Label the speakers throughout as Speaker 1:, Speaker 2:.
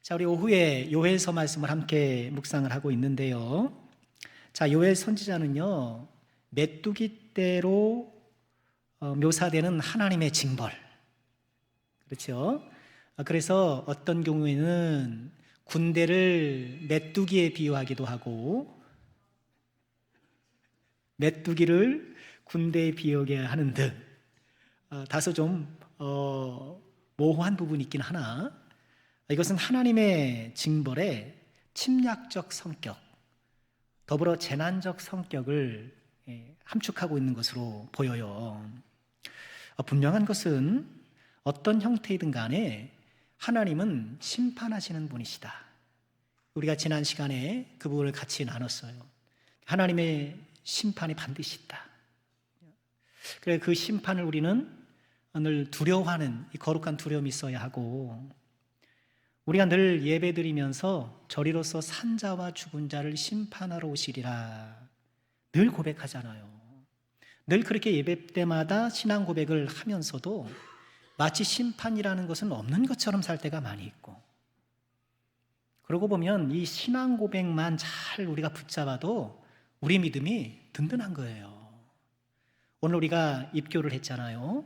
Speaker 1: 자, 우리 오후에 요엘서 말씀을 함께 묵상을 하고 있는데요. 자, 요엘 선지자는요, 메뚜기 떼로 묘사되는 하나님의 징벌. 그렇죠? 그래서 어떤 경우에는 군대를 메뚜기에 비유하기도 하고, 메뚜기를 군대에 비유하게 하는 듯, 다소 좀 모호한 부분이 있긴 하나, 이것은 하나님의 징벌의 침략적 성격, 더불어 재난적 성격을 함축하고 있는 것으로 보여요. 분명한 것은 어떤 형태이든 간에 하나님은 심판하시는 분이시다. 우리가 지난 시간에 그 부분을 같이 나눴어요. 하나님의 심판이 반드시 있다. 그래, 그 심판을 우리는 늘 두려워하는 이 거룩한 두려움이 있어야 하고, 우리가 늘 예배드리면서 저리로서 산자와 죽은 자를 심판하러 오시리라 늘 고백하잖아요. 늘 그렇게 예배 때마다 신앙 고백을 하면서도 마치 심판이라는 것은 없는 것처럼 살 때가 많이 있고, 그러고 보면 이 신앙 고백만 잘 우리가 붙잡아도 우리 믿음이 든든한 거예요. 오늘 우리가 입교를 했잖아요.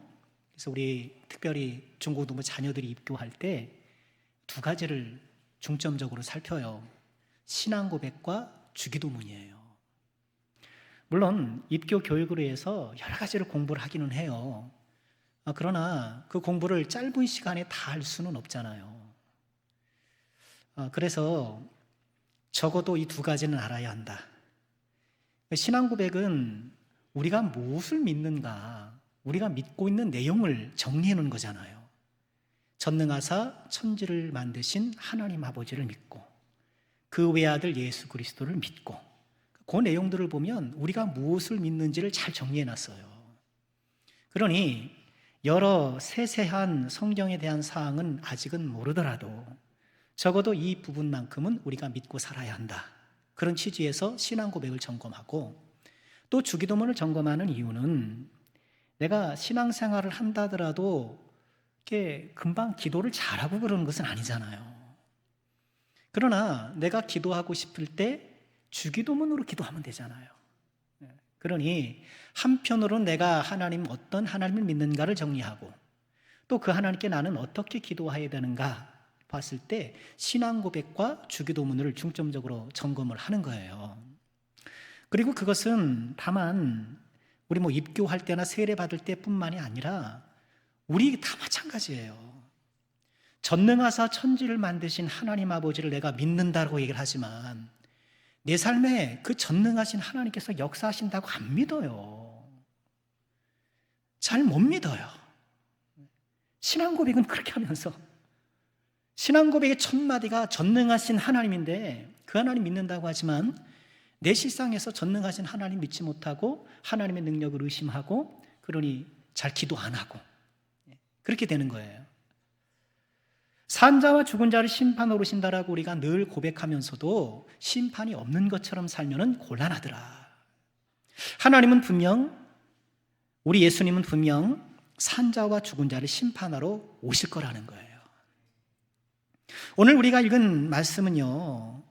Speaker 1: 그래서 우리 특별히 중고등부 자녀들이 입교할 때 두 가지를 중점적으로 살펴요. 신앙 고백과 주기도문이에요. 물론 입교 교육으로 해서 여러 가지를 공부를 하기는 해요. 그러나 그 공부를 짧은 시간에 다 할 수는 없잖아요. 그래서 적어도 이 두 가지는 알아야 한다. 신앙 고백은 우리가 무엇을 믿는가, 우리가 믿고 있는 내용을 정리해 놓은 거잖아요. 전능하사 천지를 만드신 하나님 아버지를 믿고, 그 외아들 예수 그리스도를 믿고, 그 내용들을 보면 우리가 무엇을 믿는지를 잘 정리해 놨어요. 그러니 여러 세세한 성경에 대한 사항은 아직은 모르더라도 적어도 이 부분만큼은 우리가 믿고 살아야 한다. 그런 취지에서 신앙 고백을 점검하고, 또 주기도문을 점검하는 이유는 내가 신앙생활을 한다더라도 이렇게 금방 기도를 잘하고 그러는 것은 아니잖아요. 그러나 내가 기도하고 싶을 때 주기도문으로 기도하면 되잖아요. 그러니 한편으로는 내가 어떤 하나님을 믿는가를 정리하고, 또 그 하나님께 나는 어떻게 기도해야 되는가 봤을 때 신앙 고백과 주기도문을 중점적으로 점검을 하는 거예요. 그리고 그것은 다만 우리 입교할 때나 세례 받을 때뿐만이 아니라 우리 다 마찬가지예요. 전능하사 천지를 만드신 하나님 아버지를 내가 믿는다고 얘기를 하지만 내 삶에 그 전능하신 하나님께서 역사하신다고 안 믿어요. 잘 못 믿어요. 신앙 고백은 그렇게 하면서, 신앙 고백의 첫 마디가 전능하신 하나님인데 그 하나님 믿는다고 하지만 내 실상에서 전능하신 하나님 믿지 못하고 하나님의 능력을 의심하고, 그러니 잘 기도 안 하고 그렇게 되는 거예요. 산자와 죽은 자를 심판하러 오신다라고 우리가 늘 고백하면서도 심판이 없는 것처럼 살면은 곤란하더라. 하나님은 분명, 우리 예수님은 분명 산자와 죽은 자를 심판하러 오실 거라는 거예요. 오늘 우리가 읽은 말씀은요,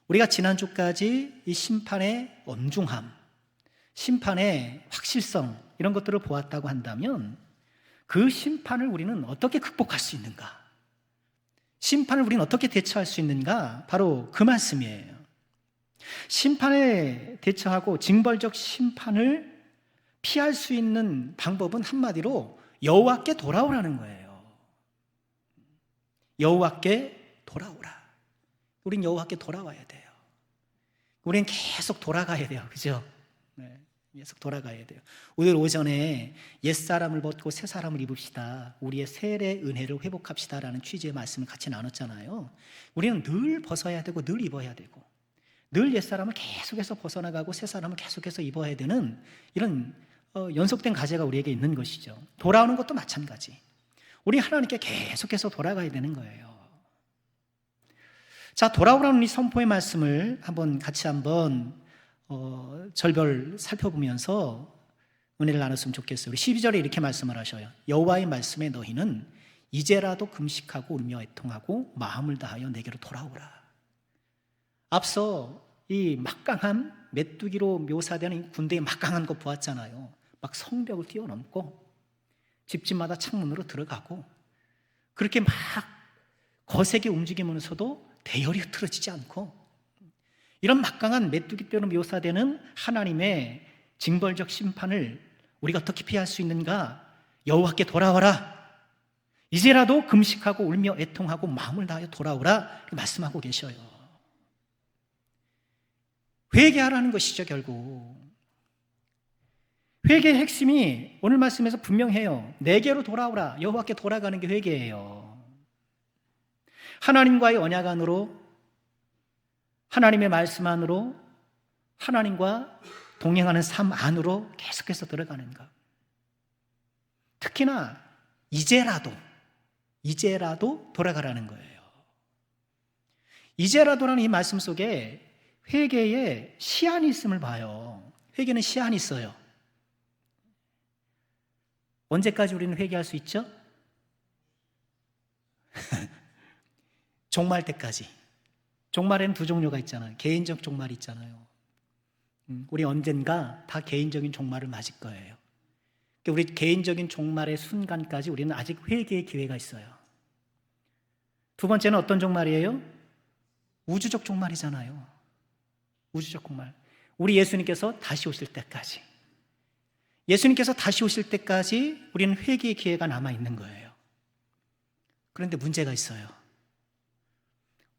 Speaker 1: 우리가 지난주까지 이 심판의 엄중함, 심판의 확실성, 이런 것들을 보았다고 한다면 그 심판을 우리는 어떻게 극복할 수 있는가? 심판을 우리는 어떻게 대처할 수 있는가? 바로 그 말씀이에요. 심판에 대처하고 징벌적 심판을 피할 수 있는 방법은 한마디로 여호와께 돌아오라는 거예요. 여호와께 돌아오라. 우린 여호와께 돌아와야 돼요. 우린 계속 돌아가야 돼요. 그죠? 네. 계속 돌아가야 돼요. 오늘 오전에 옛사람을 벗고 새사람을 입읍시다, 우리의 세례 은혜를 회복합시다라는 취지의 말씀을 같이 나눴잖아요. 우리는 늘 벗어야 되고 늘 입어야 되고, 늘 옛사람을 계속해서 벗어나가고 새사람을 계속해서 입어야 되는 이런 연속된 과제가 우리에게 있는 것이죠. 돌아오는 것도 마찬가지. 우리 하나님께 계속해서 돌아가야 되는 거예요. 자, 돌아오라는 이 선포의 말씀을 같이 절별 살펴보면서 은혜를 나눴으면 좋겠어요. 우리 12절에 이렇게 말씀을 하셔요. 여호와의 말씀에 너희는 이제라도 금식하고 울며 애통하고 마음을 다하여 내게로 돌아오라. 앞서 이 막강한 메뚜기로 묘사되는 군대의 막강한 거 보았잖아요. 막 성벽을 뛰어넘고 집집마다 창문으로 들어가고 그렇게 막 거세게 움직이면서도 대열이 흐트러지지 않고 이런 막강한 메뚜기뼈로 묘사되는 하나님의 징벌적 심판을 우리가 어떻게 피할 수 있는가? 여호와께 돌아와라. 이제라도 금식하고 울며 애통하고 마음을 다하여 돌아오라 말씀하고 계셔요. 회개하라는 것이죠. 결국 회개의 핵심이 오늘 말씀에서 분명해요. 내게로 돌아오라. 여호와께 돌아가는 게 회개예요. 하나님과의 언약 안으로, 하나님의 말씀 안으로, 하나님과 동행하는 삶 안으로 계속해서 들어가는 것. 특히나 이제라도 돌아가라는 거예요. 이제라도라는 이 말씀 속에 회개에 시한이 있음을 봐요. 회개는 시한이 있어요. 언제까지 우리는 회개할 수 있죠? 종말 때까지. 종말에는 두 종류가 있잖아요. 개인적 종말이 있잖아요. 우리 언젠가 다 개인적인 종말을 맞을 거예요. 우리 개인적인 종말의 순간까지 우리는 아직 회개의 기회가 있어요. 두 번째는 어떤 종말이에요? 우주적 종말이잖아요. 우주적 종말. 우리 예수님께서 다시 오실 때까지. 예수님께서 다시 오실 때까지 우리는 회개의 기회가 남아있는 거예요. 그런데 문제가 있어요.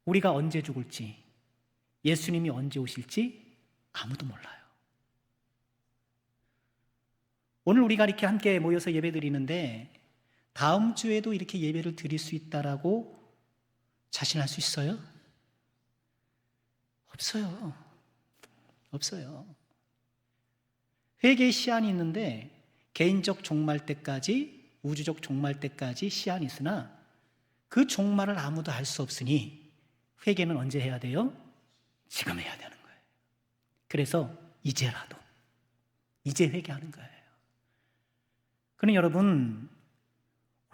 Speaker 1: 우리가 언제 죽을지, 예수님이 언제 오실지 아무도 몰라요. 오늘 우리가 이렇게 함께 모여서 예배 드리는데 다음 주에도 이렇게 예배를 드릴 수 있다라고 자신할 수 있어요? 없어요. 회개의 시한이 있는데 개인적 종말 때까지, 우주적 종말 때까지 시한이 있으나 그 종말을 아무도 알 수 없으니 회개는 언제 해야 돼요? 지금 해야 되는 거예요. 그래서 이제라도, 이제 회개하는 거예요. 그러니 여러분,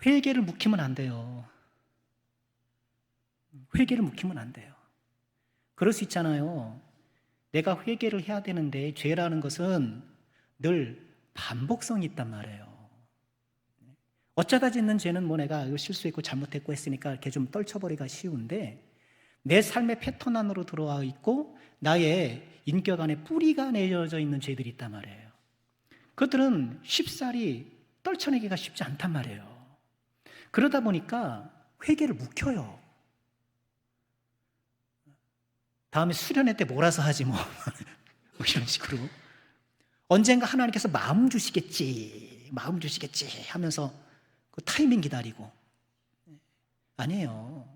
Speaker 1: 회개를 묵히면 안 돼요. 회개를 묵히면 안 돼요. 그럴 수 있잖아요. 내가 회개를 해야 되는데 죄라는 것은 늘 반복성이 있단 말이에요. 어쩌다 짓는 죄는 뭐 내가 이거 실수했고 잘못했고 했으니까 이렇게 좀 떨쳐버리기가 쉬운데 내 삶의 패턴 안으로 들어와 있고 나의 인격 안에 뿌리가 내려져 있는 죄들이 있단 말이에요. 그것들은 쉽사리 떨쳐내기가 쉽지 않단 말이에요. 그러다 보니까 회개를 묵혀요. 다음에 수련회 때 몰아서 하지 뭐 이런 식으로 언젠가 하나님께서 마음 주시겠지 하면서 그 타이밍 기다리고 아니에요.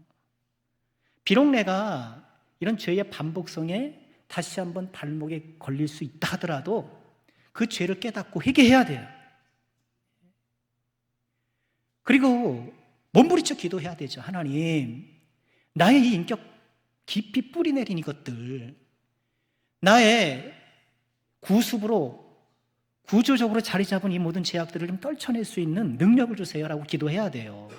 Speaker 1: 비록 내가 이런 죄의 반복성에 다시 한번 발목에 걸릴 수 있다 하더라도 그 죄를 깨닫고 회개해야 돼요. 그리고 몸부리쳐 기도해야 되죠. 하나님, 나의 이 인격 깊이 뿌리 내린 이것들, 나의 구습으로 구조적으로 자리 잡은 이 모든 죄악들을 좀 떨쳐낼 수 있는 능력을 주세요라고 기도해야 돼요.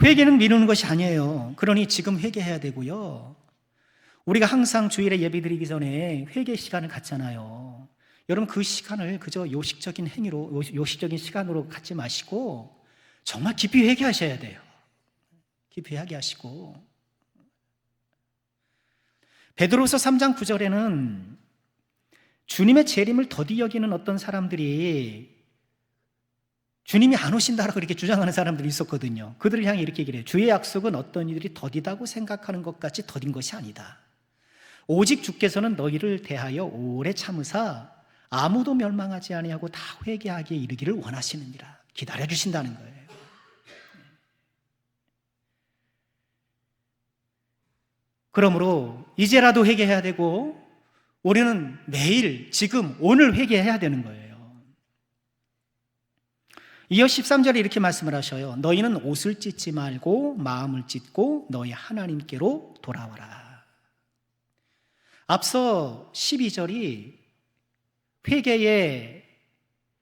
Speaker 1: 회개는 미루는 것이 아니에요. 그러니 지금 회개해야 되고요. 우리가 항상 주일에 예배드리기 전에 회개 시간을 갖잖아요. 여러분 그 시간을 그저 요식적인 행위로, 요식적인 시간으로 갖지 마시고 정말 깊이 회개하셔야 돼요. 깊이 회개하시고 베드로서 3장 9절에는 주님의 재림을 더디 여기는 어떤 사람들이 주님이 안 오신다라고 그렇게 주장하는 사람들이 있었거든요. 그들을 향해 이렇게 얘기를 해요. 주의 약속은 어떤 이들이 더디다고 생각하는 것 같이 더딘 것이 아니다. 오직 주께서는 너희를 대하여 오래 참으사 아무도 멸망하지 아니하고 다 회개하기에 이르기를 원하시느니라. 기다려주신다는 거예요. 그러므로 이제라도 회개해야 되고 우리는 매일, 지금, 오늘 회개해야 되는 거예요. 이어 13절에 이렇게 말씀을 하셔요. 너희는 옷을 찢지 말고 마음을 찢고 너희 하나님께로 돌아와라. 앞서 12절이 회개의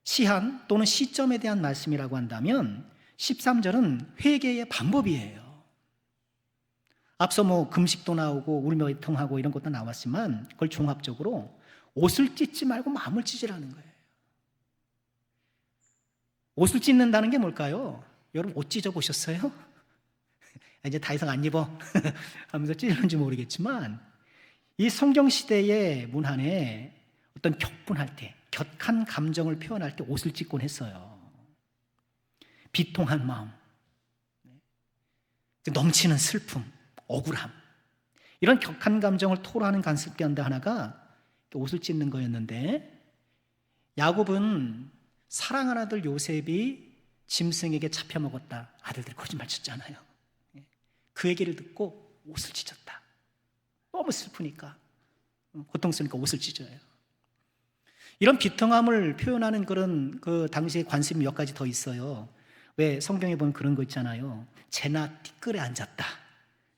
Speaker 1: 시한 또는 시점에 대한 말씀이라고 한다면 13절은 회개의 방법이에요. 앞서 금식도 나오고 울며통하고 이런 것도 나왔지만 그걸 종합적으로 옷을 찢지 말고 마음을 찢으라는 거예요. 옷을 찢는다는 게 뭘까요? 여러분 옷 찢어 보셨어요? 이제 다 이상 안 입어 하면서 찢는지 모르겠지만 이 성경 시대의 문안에 어떤 격분할 때, 격한 감정을 표현할 때 옷을 찢곤 했어요. 비통한 마음, 넘치는 슬픔, 억울함, 이런 격한 감정을 토로하는 간섭가운데 하나가 옷을 찢는 거였는데, 야곱은 사랑하는 아들 요셉이 짐승에게 잡혀먹었다, 아들들이 거짓말 쳤잖아요. 그 얘기를 듣고 옷을 찢었다. 너무 슬프니까, 고통스러우니까 옷을 찢어요. 이런 비통함을 표현하는 그런 그 당시의 관습이 몇 가지 더 있어요. 왜 성경에 보면 그런 거 있잖아요. 재나 티끌에 앉았다,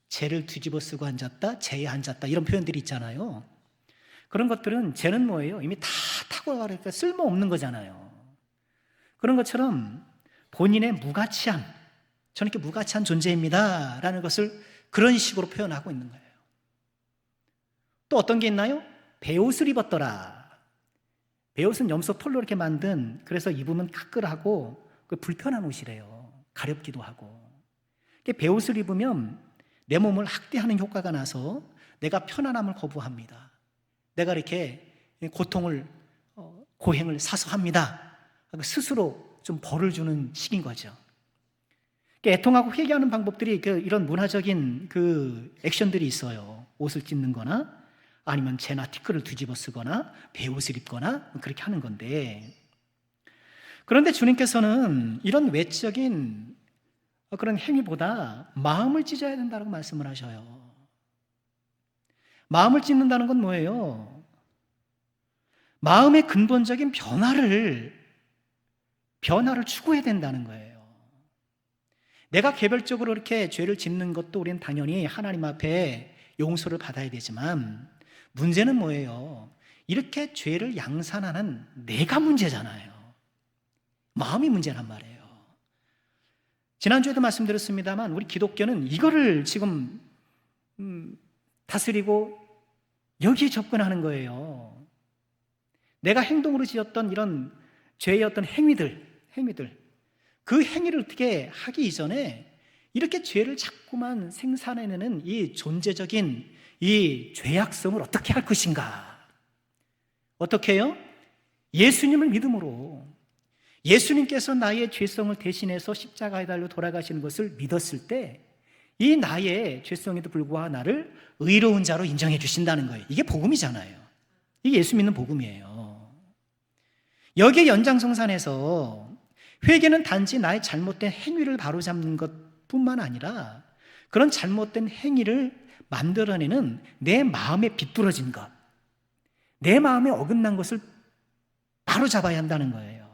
Speaker 1: 재를 뒤집어 쓰고 앉았다, 재에 앉았다, 이런 표현들이 있잖아요. 그런 것들은 재는 뭐예요? 이미 다 타고 가니까 쓸모없는 거잖아요. 그런 것처럼 본인의 무가치함, 저는 이렇게 무가치한 존재입니다 라는 것을 그런 식으로 표현하고 있는 거예요. 또 어떤 게 있나요? 베옷을 입었더라. 베옷은 염소 털로 이렇게 만든, 그래서 입으면 까끌하고 불편한 옷이래요. 가렵기도 하고. 베옷을 입으면 내 몸을 학대하는 효과가 나서 내가 편안함을 거부합니다. 내가 이렇게 고통을, 고행을 사서합니다. 스스로 좀 벌을 주는 식인 거죠. 애통하고 회개하는 방법들이 이런 문화적인 액션들이 있어요. 옷을 찢는 거나 아니면 재나 티끌을 뒤집어 쓰거나 베옷을 입거나 그렇게 하는 건데, 그런데 주님께서는 이런 외적인 그런 행위보다 마음을 찢어야 된다고 말씀을 하셔요. 마음을 찢는다는 건 뭐예요? 마음의 근본적인 변화를 추구해야 된다는 거예요. 내가 개별적으로 이렇게 죄를 짓는 것도 우리는 당연히 하나님 앞에 용서를 받아야 되지만, 문제는 뭐예요? 이렇게 죄를 양산하는 내가 문제잖아요. 마음이 문제란 말이에요. 지난주에도 말씀드렸습니다만 우리 기독교는 이거를 지금 다스리고 여기에 접근하는 거예요. 내가 행동으로 지었던 이런 죄의 어떤 행위들, 그 행위를 어떻게 하기 이전에 이렇게 죄를 자꾸만 생산해내는 이 존재적인 이 죄악성을 어떻게 할 것인가? 어떻게 해요? 예수님을 믿음으로, 예수님께서 나의 죄성을 대신해서 십자가에 달려 돌아가시는 것을 믿었을 때 이 나의 죄성에도 불구하고 나를 의로운 자로 인정해 주신다는 거예요. 이게 복음이잖아요. 이게 예수 믿는 복음이에요. 여기에 연장성산에서 회개는 단지 나의 잘못된 행위를 바로잡는 것뿐만 아니라 그런 잘못된 행위를 만들어내는 내 마음에 비뚤어진 것, 내 마음에 어긋난 것을 바로잡아야 한다는 거예요.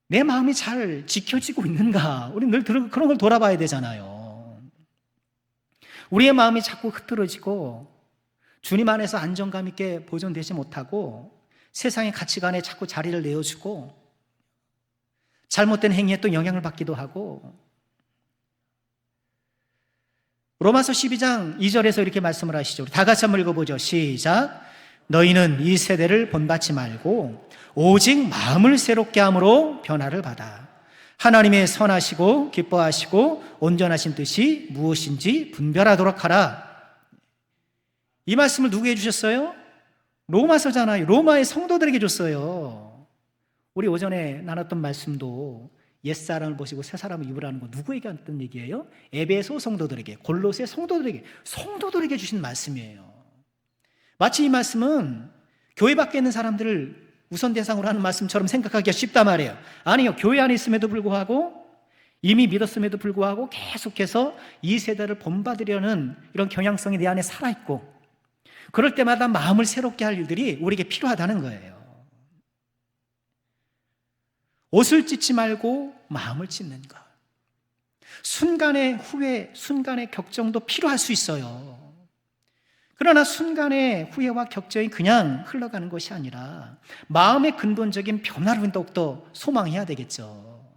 Speaker 1: 내 마음이 잘 지켜지고 있는가? 우리 늘 그런 걸 돌아봐야 되잖아요. 우리의 마음이 자꾸 흐트러지고 주님 안에서 안정감 있게 보존되지 못하고 세상의 가치관에 자꾸 자리를 내어주고 잘못된 행위에 또 영향을 받기도 하고, 로마서 12장 2절에서 이렇게 말씀을 하시죠. 다 같이 한번 읽어보죠. 시작. 너희는 이 세대를 본받지 말고 오직 마음을 새롭게 함으로 변화를 받아 하나님의 선하시고 기뻐하시고 온전하신 뜻이 무엇인지 분별하도록 하라. 이 말씀을 누구에게 주셨어요? 로마서잖아요. 로마의 성도들에게 줬어요. 우리 오전에 나눴던 말씀도 옛사람을 보시고 새사람을 입으라는 거 누구에게 했던 얘기예요? 에베소 성도들에게, 골로새 성도들에게 주신 말씀이에요. 마치 이 말씀은 교회 밖에 있는 사람들을 우선 대상으로 하는 말씀처럼 생각하기가 쉽단 말이에요. 아니요, 교회 안에 있음에도 불구하고, 이미 믿었음에도 불구하고 계속해서 이 세대를 본받으려는 이런 경향성이 내 안에 살아있고, 그럴 때마다 마음을 새롭게 할 일들이 우리에게 필요하다는 거예요. 옷을 찢지 말고 마음을 찢는 것. 순간의 후회, 순간의 격정도 필요할 수 있어요. 그러나 순간의 후회와 격정이 그냥 흘러가는 것이 아니라 마음의 근본적인 변화를 더욱더 소망해야 되겠죠.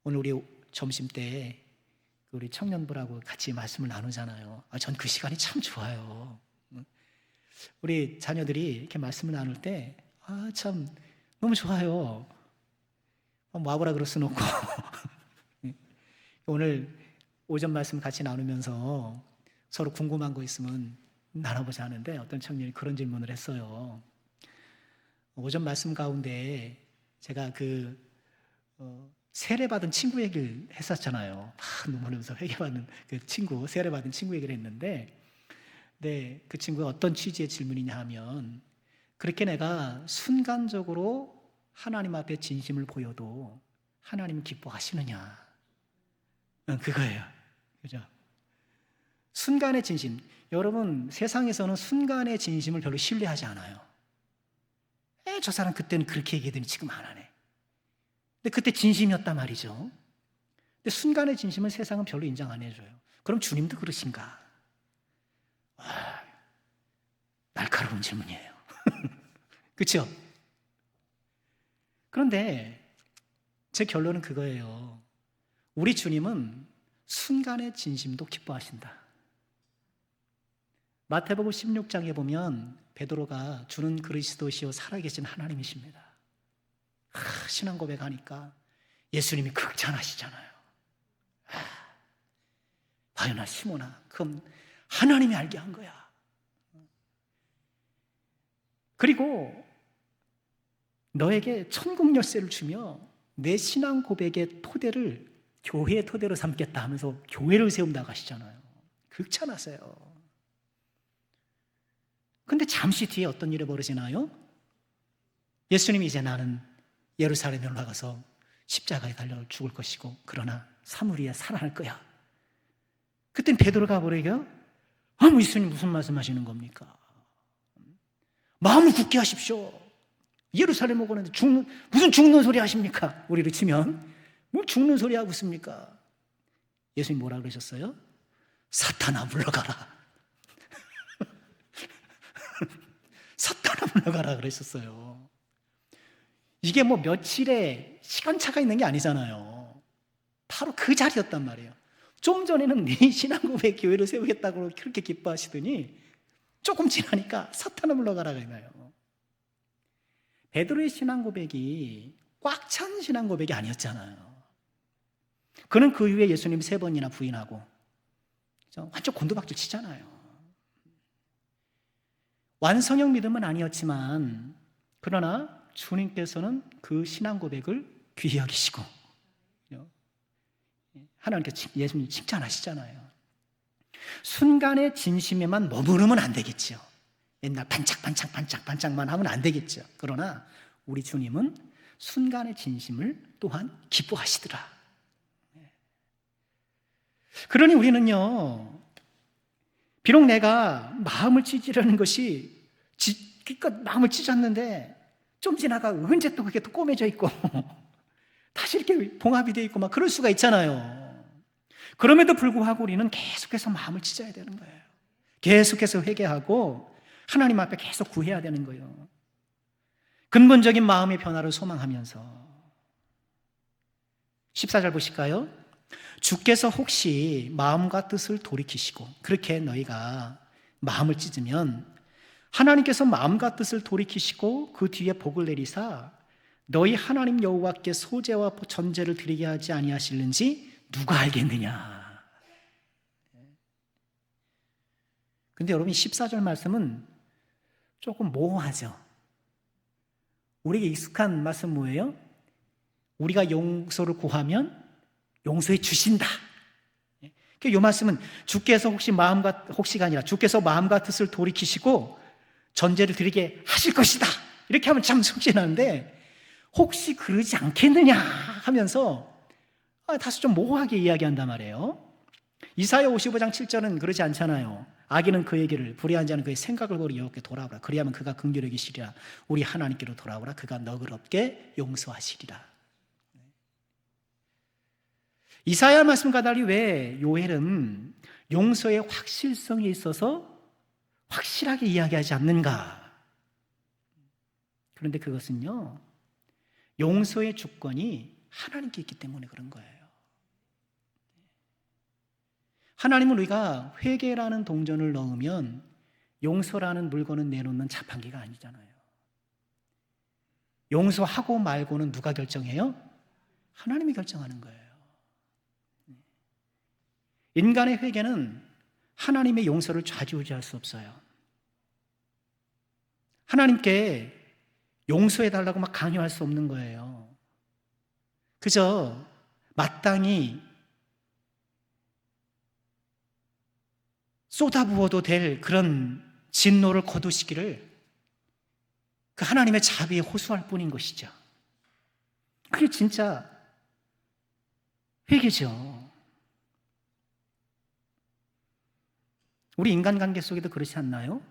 Speaker 1: 오늘 우리 점심때 우리 청년부라고 같이 말씀을 나누잖아요. 전 그 시간이 참 좋아요. 우리 자녀들이 이렇게 말씀을 나눌 때 참 너무 좋아요. 와보라 그럴 수는 없고 오늘 오전 말씀 같이 나누면서 서로 궁금한 거 있으면 나눠보자 하는데 어떤 청년이 그런 질문을 했어요. 오전 말씀 가운데 제가 세례받은 친구 얘기를 했었잖아요. 막 눈물 흘리면서 회개받는 그 친구, 세례받은 친구 얘기를 했는데, 네, 그 친구가 어떤 취지의 질문이냐 하면, 그렇게 내가 순간적으로 하나님 앞에 진심을 보여도 하나님은 기뻐하시느냐? 그거예요. 그죠? 순간의 진심. 여러분, 세상에서는 순간의 진심을 별로 신뢰하지 않아요. 저 사람 그때는 그렇게 얘기하더니 지금 안 하네. 근데 그때 진심이었단 말이죠. 근데 순간의 진심은 세상은 별로 인정 안 해줘요. 그럼 주님도 그러신가? 날카로운 질문이에요. 그렇죠? 그런데 제 결론은 그거예요. 우리 주님은 순간의 진심도 기뻐하신다. 마태복음 16장에 보면 베드로가 주는 그리스도시요 살아계신 하나님이십니다. 신앙 고백하니까 예수님이 극찬하시잖아요. 바요나 시모나, 그럼 하나님이 알게 한 거야. 그리고 너에게 천국 열쇠를 주며 내 신앙 고백의 토대를 교회의 토대로 삼겠다 하면서 교회를 세운다고 하시잖아요. 극찬하세요. 근데 잠시 뒤에 어떤 일이 벌어지나요? 예수님이 이제 나는 예루살렘에 올라가서 십자가에 달려 죽을 것이고 그러나 3일 후에 살아날 거야. 그땐 베드로가 뭐래요? 예수님 무슨 말씀하시는 겁니까? 마음을 굳게 하십시오. 예루살렘 오고 있는데 무슨 죽는 소리 하십니까? 우리를 치면 뭐 죽는 소리 하고 있습니까? 예수님 뭐라 그러셨어요? 사탄아 물러가라. 사탄아 물러가라 그러셨어요. 이게 뭐 며칠의 시간차가 있는 게 아니잖아요. 바로 그 자리였단 말이에요. 좀 전에는 네 신앙 고백 교회를 세우겠다고 그렇게 기뻐하시더니 조금 지나니까 사탄아 물러가라 그러나요. 베드로의 신앙 고백이 꽉 찬 신앙 고백이 아니었잖아요. 그는 그 이후에 예수님 3번이나 부인하고 완전 곤두박질 치잖아요. 완성형 믿음은 아니었지만 그러나 주님께서는 그 신앙 고백을 귀히 여기시고 하나님께서 예수님 칭찬하시잖아요. 순간의 진심에만 머무르면 안 되겠죠. 옛날 반짝반짝만 하면 안 되겠죠. 그러나 우리 주님은 순간의 진심을 또한 기뻐하시더라. 그러니 우리는요, 비록 내가 마음을 찢으려는 것이 기껏 마음을 찢었는데 좀 지나가 언제 또 그게 또 꼬매져 있고 다시 이렇게 봉합이 되어 있고 막 그럴 수가 있잖아요. 그럼에도 불구하고 우리는 계속해서 마음을 찢어야 되는 거예요. 계속해서 회개하고 하나님 앞에 계속 구해야 되는 거예요. 근본적인 마음의 변화를 소망하면서 14절 보실까요? 주께서 혹시 마음과 뜻을 돌이키시고 그렇게 너희가 마음을 찢으면 하나님께서 마음과 뜻을 돌이키시고 그 뒤에 복을 내리사 너희 하나님 여호와께 소제와 전제를 드리게 하지 아니하실는지 누가 알겠느냐. 근데 여러분 14절 말씀은 조금 모호하죠. 우리에게 익숙한 말씀 뭐예요? 우리가 용서를 구하면 용서해 주신다. 이 말씀은 주께서 혹시가 아니라 주께서 마음과 뜻을 돌이키시고 전제를 드리게 하실 것이다. 이렇게 하면 참 속지나는데 혹시 그러지 않겠느냐 하면서 다소 좀 모호하게 이야기한단 말이에요. 이사야 55장 7절은 그러지 않잖아요. 악인은 그에게를 불의한 자는 그의 생각을 버리고 여호와께 돌아오라. 그리하면 그가 긍휼히 여기시리라. 우리 하나님께로 돌아오라. 그가 너그럽게 용서하시리라. 이사야 말씀과 달리 왜 요엘은 용서의 확실성에 있어서 확실하게 이야기하지 않는가? 그런데 그것은요, 용서의 주권이 하나님께 있기 때문에 그런 거예요. 하나님은 우리가 회개라는 동전을 넣으면 용서라는 물건은 내놓는 자판기가 아니잖아요. 용서하고 말고는 누가 결정해요? 하나님이 결정하는 거예요. 인간의 회개는 하나님의 용서를 좌지우지할 수 없어요. 하나님께 용서해달라고 막 강요할 수 없는 거예요. 그저 마땅히 쏟아부어도 될 그런 진노를 거두시기를 그 하나님의 자비에 호소할 뿐인 것이죠. 그게 진짜 회개죠. 우리 인간관계 속에도 그렇지 않나요?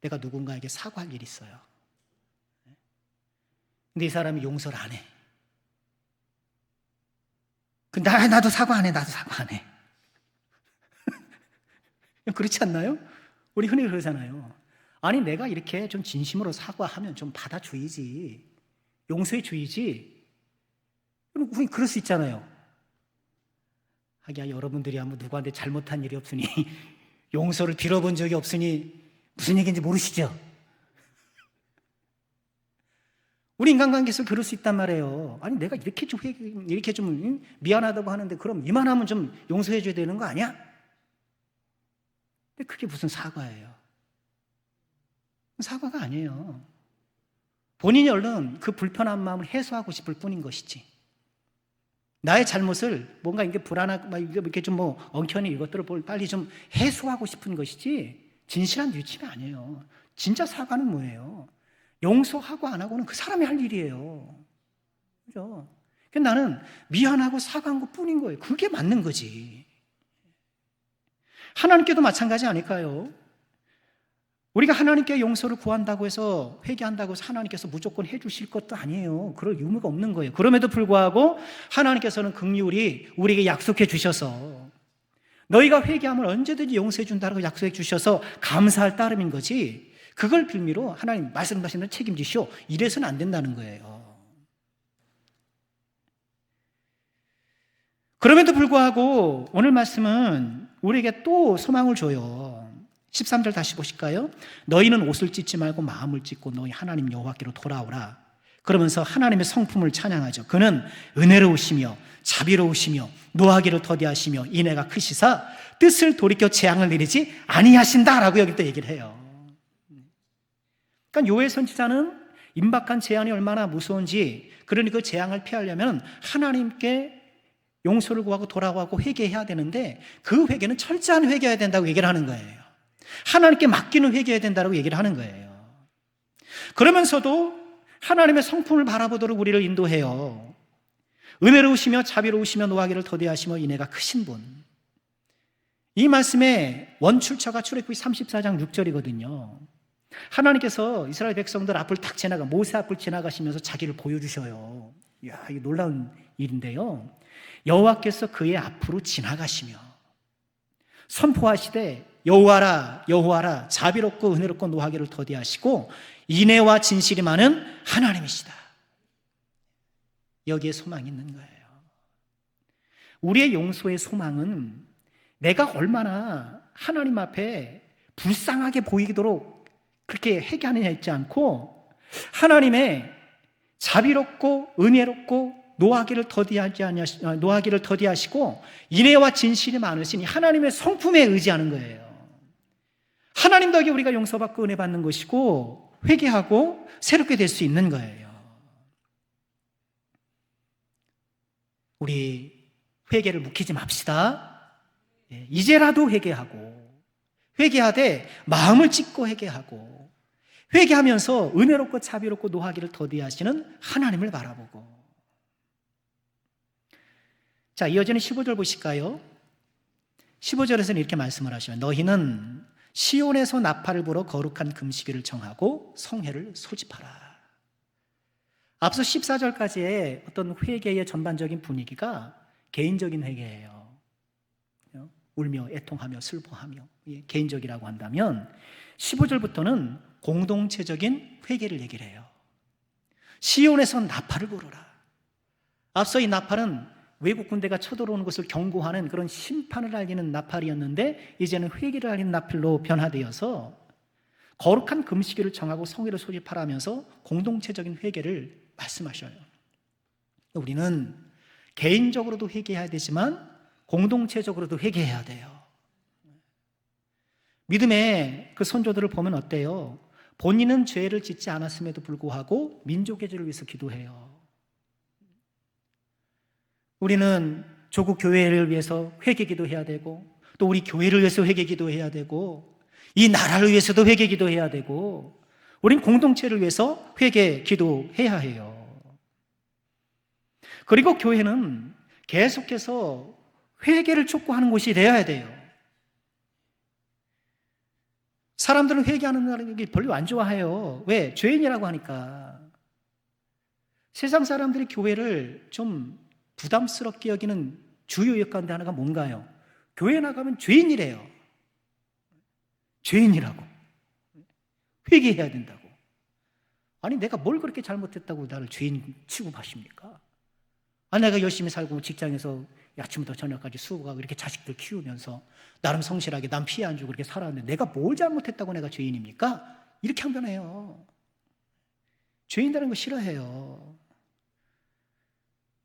Speaker 1: 내가 누군가에게 사과할 일이 있어요. 근데 이 사람이 용서를 안 해. 나도 사과 안 해. 나도 사과 안 해. 그렇지 않나요? 우리 흔히 그러잖아요. 아니 내가 이렇게 좀 진심으로 사과하면 좀 받아주이지, 용서해 주이지. 흔히 그럴 수 있잖아요. 하기야 여러분들이 아무 누구한테 잘못한 일이 없으니 용서를 빌어본 적이 없으니 무슨 얘기인지 모르시죠? 우리 인간관계에서 그럴 수 있단 말이에요. 아니 내가 이렇게 좀 미안하다고 하는데 그럼 이만하면 좀 용서해 줘야 되는 거 아니야? 근데 그게 무슨 사과예요? 사과가 아니에요. 본인이 얼른 그 불편한 마음을 해소하고 싶을 뿐인 것이지. 나의 잘못을 뭔가 이게 불안하고 이렇게 좀 엉켜니 이것들을 빨리 좀 해소하고 싶은 것이지 진실한 뉘우침이 아니에요. 진짜 사과는 뭐예요? 용서하고 안 하고는 그 사람이 할 일이에요. 그죠? 나는 미안하고 사과한 것 뿐인 거예요. 그게 맞는 거지. 하나님께도 마찬가지 아닐까요? 우리가 하나님께 용서를 구한다고 해서 회개한다고 해서 하나님께서 무조건 해주실 것도 아니에요. 그럴 의무가 없는 거예요. 그럼에도 불구하고 하나님께서는 긍휼히 우리에게 약속해 주셔서 너희가 회개하면 언제든지 용서해 준다고 약속해 주셔서 감사할 따름인 거지, 그걸 빌미로 하나님 말씀하신 대로 책임지시오 이래서는 안 된다는 거예요. 그럼에도 불구하고 오늘 말씀은 우리에게 또 소망을 줘요. 13절 다시 보실까요? 너희는 옷을 찢지 말고 마음을 찢고 너희 하나님 여호와께로 돌아오라. 그러면서 하나님의 성품을 찬양하죠. 그는 은혜로우시며 자비로우시며 노하기를 더디하시며 인애가 크시사 뜻을 돌이켜 재앙을 내리지 아니하신다라고 여기 또 얘기를 해요. 그러니까 요엘 선지자는 임박한 재앙이 얼마나 무서운지, 그러니 그 재앙을 피하려면 하나님께 용서를 구하고 돌아가고 회개해야 되는데 그 회개는 철저한 회개해야 된다고 얘기를 하는 거예요. 하나님께 맡기는 회개해야 된다고 얘기를 하는 거예요. 그러면서도 하나님의 성품을 바라보도록 우리를 인도해요. 은혜로우시며 자비로우시며 노하기를 더디하시며 인애가 크신 분. 이 말씀의 원출처가 출애굽기 34장 6절이거든요. 하나님께서 이스라엘 백성들 앞을 딱 모세 앞을 지나가시면서 자기를 보여주셔요. 이야, 이게 놀라운 일인데요. 여호와께서 그의 앞으로 지나가시며 선포하시되 여호와라 여호와라 자비롭고 은혜롭고 노하기를 더디하시고 인애와 진실이 많은 하나님이시다. 여기에 소망이 있는 거예요. 우리의 용서의 소망은 내가 얼마나 하나님 앞에 불쌍하게 보이도록 그렇게 회개하느냐 있지 않고 하나님의 자비롭고 은혜롭고 노하기를 더디하시고 인애와 진실이 많으신 하나님의 성품에 의지하는 거예요. 하나님 덕에 우리가 용서받고 은혜 받는 것이고 회개하고 새롭게 될 수 있는 거예요. 우리 회개를 묵히지 맙시다. 이제라도 회개하되 마음을 찢고 회개하고 회개하면서 은혜롭고 자비롭고 노하기를 더디하시는 하나님을 바라보고. 자, 이어지는 15절 보실까요? 15절에서는 이렇게 말씀을 하시면 너희는 시온에서 나팔을 불어 거룩한 금식일을 정하고 성회를 소집하라. 앞서 14절까지의 어떤 회개의 전반적인 분위기가 개인적인 회개예요. 울며 애통하며 슬퍼하며. 개인적이라고 한다면 15절부터는 공동체적인 회개를 얘기를 해요. 시온에서 나팔을 불어라. 앞서 이 나팔은 외국 군대가 쳐들어오는 것을 경고하는 그런 심판을 알리는 나팔이었는데 이제는 회개를 알리는 나팔로 변화되어서 거룩한 금식일을 정하고 성회를 소집하라면서 공동체적인 회개를 말씀하셔요. 우리는 개인적으로도 회개해야 되지만 공동체적으로도 회개해야 돼요. 믿음의 그 선조들을 보면 어때요? 본인은 죄를 짓지 않았음에도 불구하고 민족의 죄를 위해서 기도해요. 우리는 조국 교회를 위해서 회개 기도해야 되고, 또 우리 교회를 위해서 회개 기도해야 되고, 이 나라를 위해서도 회개 기도해야 되고, 우린 공동체를 위해서 회개 기도해야 해요. 그리고 교회는 계속해서 회개를 촉구하는 곳이 되어야 돼요. 사람들은 회개하는 게 별로 안 좋아해요. 왜? 죄인이라고 하니까. 세상 사람들이 교회를 좀 부담스럽게 여기는 주요 이유 가운데 하나가 뭔가요? 교회 나가면 죄인이래요. 죄인이라고. 회개해야 된다고. 아니, 내가 뭘 그렇게 잘못했다고 나를 죄인 취급하십니까? 아니, 내가 열심히 살고 직장에서 아침부터 저녁까지 수고하고 이렇게 자식들 키우면서 나름 성실하게 남 피해 안 주고 그렇게 살았는데 내가 뭘 잘못했다고 내가 죄인입니까? 이렇게 항변해요. 죄인이라는 거 싫어해요.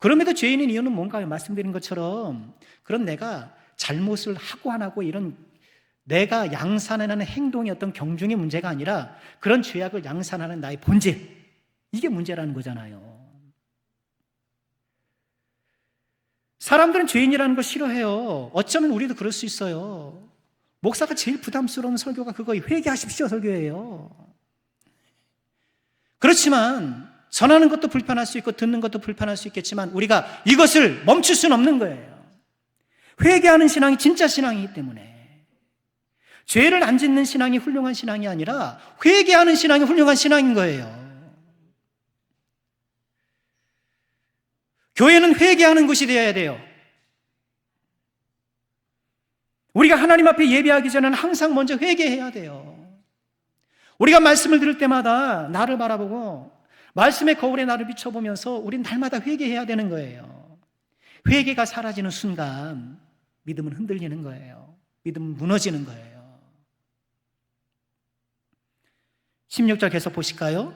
Speaker 1: 그럼에도 죄인인 이유는 뭔가요? 말씀드린 것처럼 그런 내가 잘못을 하고 안 하고 이런 내가 양산하는 행동이 어떤 경중의 문제가 아니라 그런 죄악을 양산하는 나의 본질, 이게 문제라는 거잖아요. 사람들은 죄인이라는 걸 싫어해요. 어쩌면 우리도 그럴 수 있어요. 목사가 제일 부담스러운 설교가 그거예요. 회개하십시오 설교예요. 그렇지만 전하는 것도 불편할 수 있고 듣는 것도 불편할 수 있겠지만 우리가 이것을 멈출 수는 없는 거예요. 회개하는 신앙이 진짜 신앙이기 때문에. 죄를 안 짓는 신앙이 훌륭한 신앙이 아니라 회개하는 신앙이 훌륭한 신앙인 거예요. 교회는 회개하는 곳이 되어야 돼요. 우리가 하나님 앞에 예배하기 전에는 항상 먼저 회개해야 돼요. 우리가 말씀을 들을 때마다 나를 바라보고 말씀의 거울에 나를 비춰보면서 우린 날마다 회개해야 되는 거예요. 회개가 사라지는 순간 믿음은 흔들리는 거예요. 믿음은 무너지는 거예요. 16절 계속 보실까요?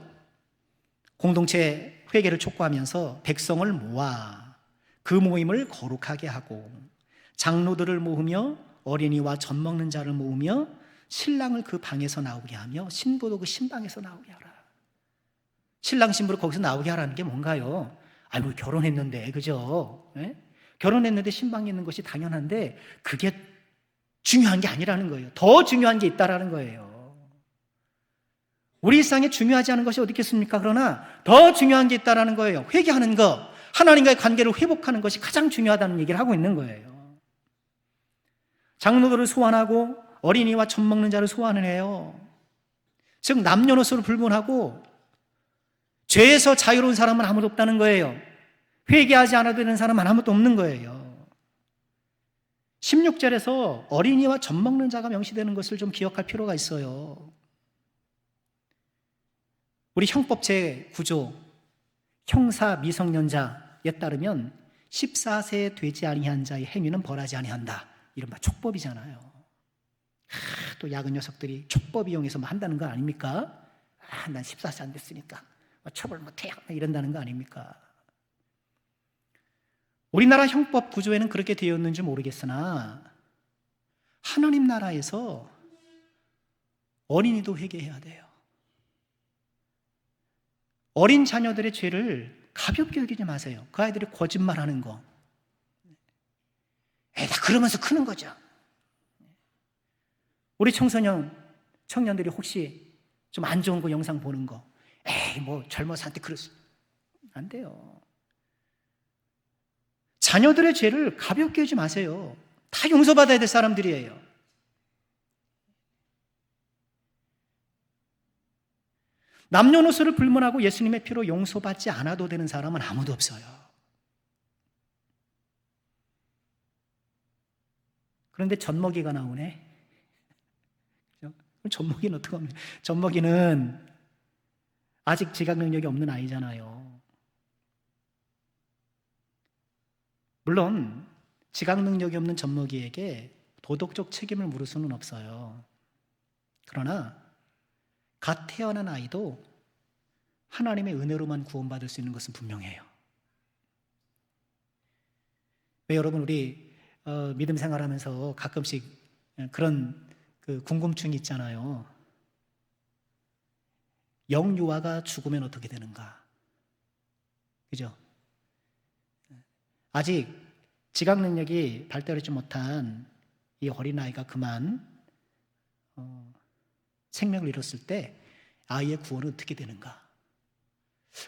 Speaker 1: 공동체 회개를 촉구하면서 백성을 모아 그 모임을 거룩하게 하고 장로들을 모으며 어린이와 젖 먹는 자를 모으며 신랑을 그 방에서 나오게 하며 신부도 그 신방에서 나오게 하라. 신랑 신부를 거기서 나오게 하라는 게 뭔가요? 아이고 결혼했는데 그죠? 예? 결혼했는데 신방에 있는 것이 당연한데 그게 중요한 게 아니라는 거예요. 더 중요한 게 있다라는 거예요. 우리 일상에 중요하지 않은 것이 어디 있겠습니까? 그러나 더 중요한 게 있다라는 거예요. 회개하는 것, 하나님과의 관계를 회복하는 것이 가장 중요하다는 얘기를 하고 있는 거예요. 장로들을 소환하고 어린이와 젖 먹는 자를 소환을 해요. 즉 남녀노소를 불문하고 죄에서 자유로운 사람은 아무도 없다는 거예요. 회개하지 않아도 되는 사람은 아무도 없는 거예요. 16절에서 어린이와 젖 먹는 자가 명시되는 것을 좀 기억할 필요가 있어요. 우리 형법 제9조 형사 미성년자에 따르면 14세 되지 아니한 자의 행위는 벌하지 아니한다. 이른바 촉법이잖아요. 또 야근 녀석들이 촉법 이용해서 뭐 한다는 거 아닙니까? 난 14세 안 됐으니까 처벌 못해 이런다는 거 아닙니까? 우리나라 형법 구조에는 그렇게 되어 있는지 모르겠으나 하나님 나라에서 어린이도 회개해야 돼요. 어린 자녀들의 죄를 가볍게 여기지 마세요. 그 아이들이 거짓말하는 거 다 그러면서 크는 거죠. 우리 청년들이 혹시 좀 안 좋은 거 영상 보는 거 뭐 젊어서한테 그랬어 안 돼요. 자녀들의 죄를 가볍게 하지 마세요. 다 용서받아야 될 사람들이에요. 남녀노소를 불문하고 예수님의 피로 용서받지 않아도 되는 사람은 아무도 없어요. 그런데 젖먹이가 나오네. 그죠? 그럼 젖먹이는 어떻게 하면? 젖먹이는 아직 지각 능력이 없는 아이잖아요. 물론 지각 능력이 없는 젖먹이에게 도덕적 책임을 물을 수는 없어요. 그러나 갓 태어난 아이도 하나님의 은혜로만 구원받을 수 있는 것은 분명해요. 왜 여러분 우리 믿음 생활하면서 가끔씩 그런 궁금증이 있잖아요. 영유아가 죽으면 어떻게 되는가? 그죠? 아직 지각 능력이 발달하지 못한 이 어린아이가 그만 생명을 잃었을 때 아이의 구원은 어떻게 되는가?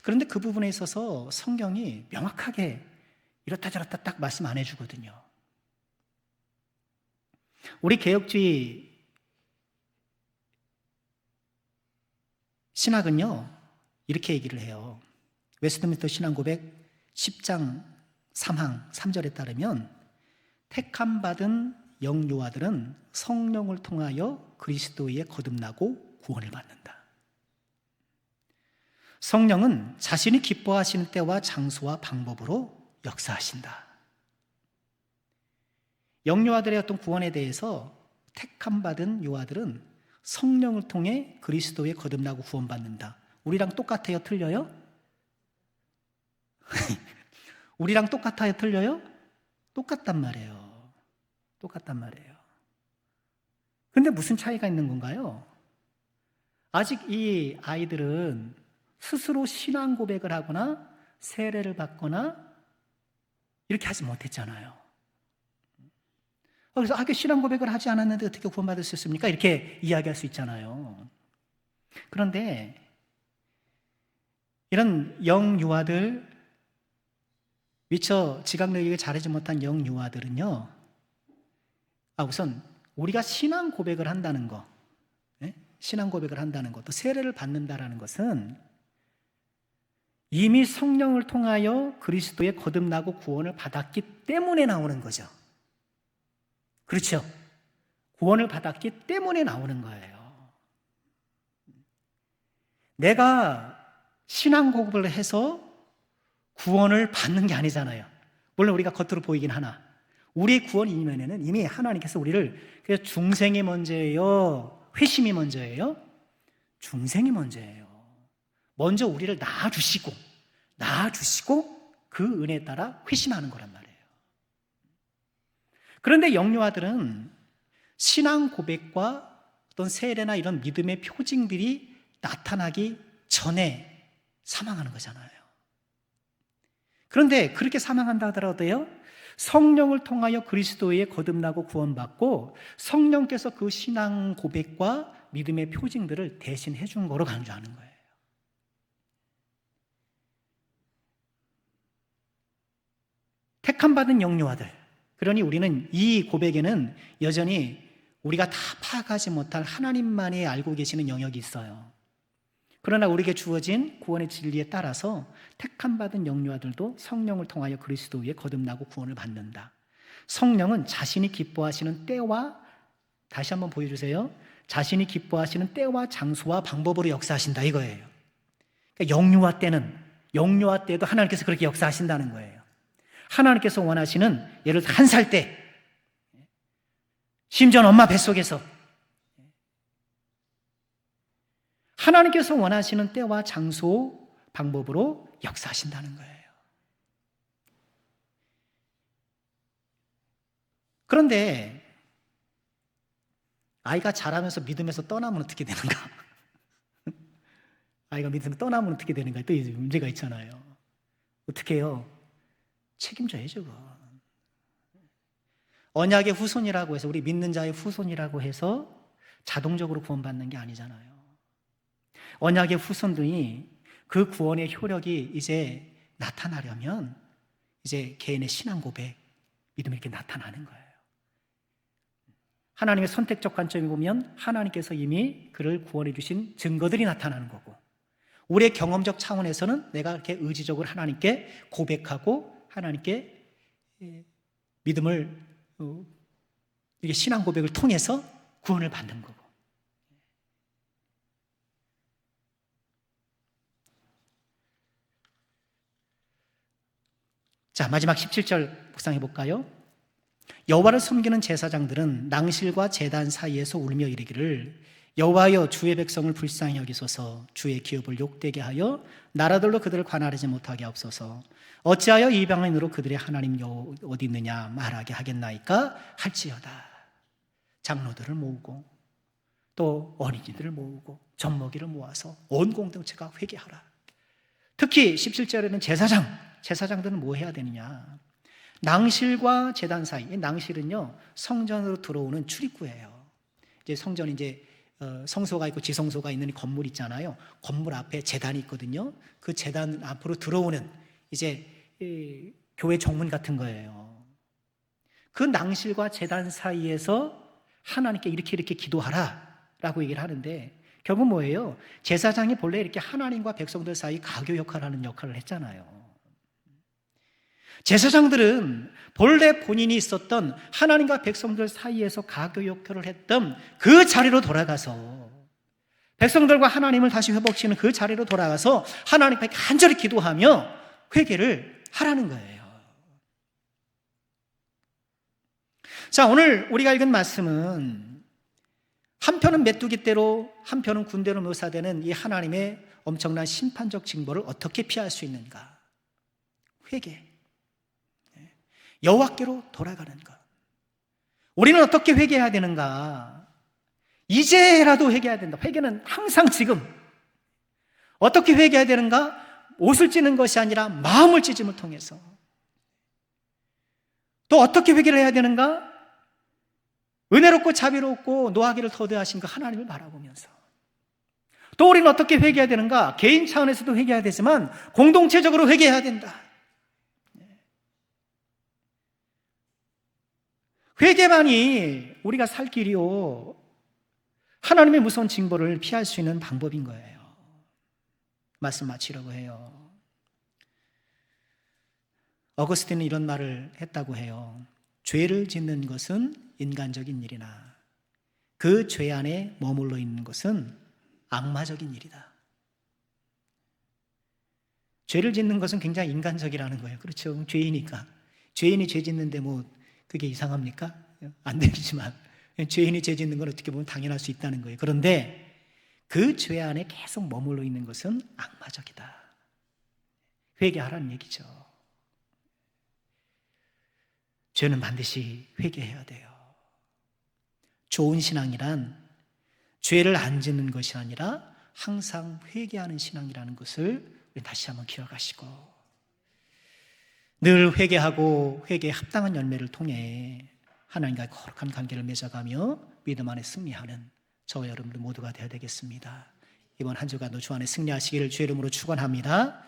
Speaker 1: 그런데 그 부분에 있어서 성경이 명확하게 이렇다 저렇다 딱 말씀 안 해주거든요. 우리 개혁주의 신학은요 이렇게 얘기를 해요. 웨스트민스터 신앙고백 10장 3항 3절에 따르면 택함 받은 영유아들은 성령을 통하여 그리스도에 거듭나고 구원을 받는다. 성령은 자신이 기뻐하시는 때와 장소와 방법으로 역사하신다. 영유아들의 어떤 구원에 대해서 택함 받은 유아들은 성령을 통해 그리스도에 거듭나고 구원받는다. 우리랑 똑같아요? 틀려요? 우리랑 똑같아요? 틀려요? 똑같단 말이에요. 똑같단 말이에요. 근데 무슨 차이가 있는 건가요? 아직 이 아이들은 스스로 신앙 고백을 하거나 세례를 받거나 이렇게 하지 못했잖아요. 그래서 신앙 고백을 하지 않았는데 어떻게 구원받을 수 있습니까? 이렇게 이야기할 수 있잖아요. 그런데 이런 영유아들, 미처 지각 능력을 잘하지 못한 영유아들은요, 우선 우리가 신앙 고백을 한다는 거, 신앙 고백을 한다는 것, 또 세례를 받는다라는 것은 이미 성령을 통하여 그리스도에 거듭나고 구원을 받았기 때문에 나오는 거죠. 그렇죠? 구원을 받았기 때문에 나오는 거예요. 내가 신앙 고백을 해서 구원을 받는 게 아니잖아요. 물론 우리가 겉으로 보이긴 하나 우리의 구원 이면에는 이미 하나님께서 우리를 그래서 중생이 먼저예요? 회심이 먼저예요? 중생이 먼저예요. 먼저 우리를 낳아주시고 그 은혜에 따라 회심하는 거란 말이에요. 그런데 영유아들은 신앙 고백과 어떤 세례나 이런 믿음의 표징들이 나타나기 전에 사망하는 거잖아요. 그런데 그렇게 사망한다 하더라도요, 성령을 통하여 그리스도에 거듭나고 구원받고 성령께서 그 신앙 고백과 믿음의 표징들을 대신 해준 거로 강조하는 거예요. 택함받은 영유아들, 그러니 우리는 이 고백에는 여전히 우리가 다 파악하지 못할 하나님만이 알고 계시는 영역이 있어요. 그러나 우리에게 주어진 구원의 진리에 따라서 택함받은 영유아들도 성령을 통하여 그리스도 위에 거듭나고 구원을 받는다. 성령은 자신이 기뻐하시는 때와, 다시 한번 보여주세요. 자신이 기뻐하시는 때와 장소와 방법으로 역사하신다 이거예요. 그러니까 영유아 때도 하나님께서 그렇게 역사하신다는 거예요. 하나님께서 원하시는, 예를 들어 1살 때, 심지어는 엄마 뱃속에서 하나님께서 원하시는 때와 장소, 방법으로 역사하신다는 거예요. 그런데 아이가 자라면서 믿음에서 떠나면 어떻게 되는가? 아이가 믿음에서 떠나면 어떻게 되는가? 또 문제가 있잖아요. 어떻게 해요? 책임져야죠. 언약의 후손이라고 해서, 우리 믿는 자의 후손이라고 해서 자동적으로 구원받는 게 아니잖아요. 언약의 후손들이 그 구원의 효력이 이제 나타나려면 이제 개인의 신앙 고백, 믿음이 이렇게 나타나는 거예요. 하나님의 선택적 관점에 보면 하나님께서 이미 그를 구원해 주신 증거들이 나타나는 거고, 우리의 경험적 차원에서는 내가 이렇게 의지적으로 하나님께 고백하고 하나님께 믿음을 이게 신앙 고백을 통해서 구원을 받는 거고. 자, 마지막 17절 묵상해 볼까요? 여호와를 섬기는 제사장들은 낭실과 제단 사이에서 울며 이르기를 여호와여 주의 백성을 불쌍히 여기소서 주의 기업을 욕되게 하여 나라들로 그들을 관할하지 못하게 하옵소서 어찌하여 이방인으로 그들의 하나님 어디 있느냐 말하게 하겠나이까 할지어다. 장로들을 모으고 또 어린이들을 모으고 젖먹이를 모아서 온 공동체가 회개하라. 특히 17절에는 제사장들은 뭐 해야 되느냐? 낭실과 제단 사이, 낭실은요 성전으로 들어오는 출입구예요. 이제 성전 성소가 있고 지성소가 있는 건물 있잖아요. 건물 앞에 제단이 있거든요. 그 제단 앞으로 들어오는 이제 교회 정문 같은 거예요. 그 낭실과 제단 사이에서 하나님께 이렇게 기도하라라고 얘기를 하는데 결국 뭐예요? 제사장이 본래 이렇게 하나님과 백성들 사이 가교 역할을 하는 역할을 했잖아요. 제사장들은 본래 본인이 있었던 하나님과 백성들 사이에서 가교 역할을 했던 그 자리로 돌아가서 백성들과 하나님을 다시 회복시키는 그 자리로 돌아가서 하나님께 간절히 기도하며 회개를 하라는 거예요. 자, 오늘 우리가 읽은 말씀은 한편은 메뚜기떼로 한편은 군대로 묘사되는 이 하나님의 엄청난 심판적 징벌을 어떻게 피할 수 있는가? 회개, 여호와께로 돌아가는 것. 우리는 어떻게 회개해야 되는가? 이제라도 회개해야 된다. 회개는 항상 지금. 어떻게 회개해야 되는가? 옷을 찢는 것이 아니라 마음을 찢음을 통해서. 또 어떻게 회개를 해야 되는가? 은혜롭고 자비롭고 노하기를 더디하신 그 하나님을 바라보면서. 또 우리는 어떻게 회개해야 되는가? 개인 차원에서도 회개해야 되지만 공동체적으로 회개해야 된다. 회개만이 우리가 살 길이요 하나님의 무서운 징벌을 피할 수 있는 방법인 거예요. 말씀 마치려고 해요. 어거스틴은 이런 말을 했다고 해요. 죄를 짓는 것은 인간적인 일이나 그 죄 안에 머물러 있는 것은 악마적인 일이다. 죄를 짓는 것은 굉장히 인간적이라는 거예요. 그렇죠? 죄이니까. 죄인이 죄 짓는데 뭐 그게 이상합니까? 안 되지만 죄인이 죄 짓는 건 어떻게 보면 당연할 수 있다는 거예요. 그런데 그 죄 안에 계속 머물러 있는 것은 악마적이다. 회개하라는 얘기죠. 죄는 반드시 회개해야 돼요. 좋은 신앙이란 죄를 안 짓는 것이 아니라 항상 회개하는 신앙이라는 것을 다시 한번 기억하시고 늘 회개하고 회개에 합당한 열매를 통해 하나님과의 거룩한 관계를 맺어가며 믿음 안에 승리하는 저와 여러분들 모두가 되어야 되겠습니다. 이번 한 주간도 주 안에 승리하시기를 주의 이름으로 축원합니다.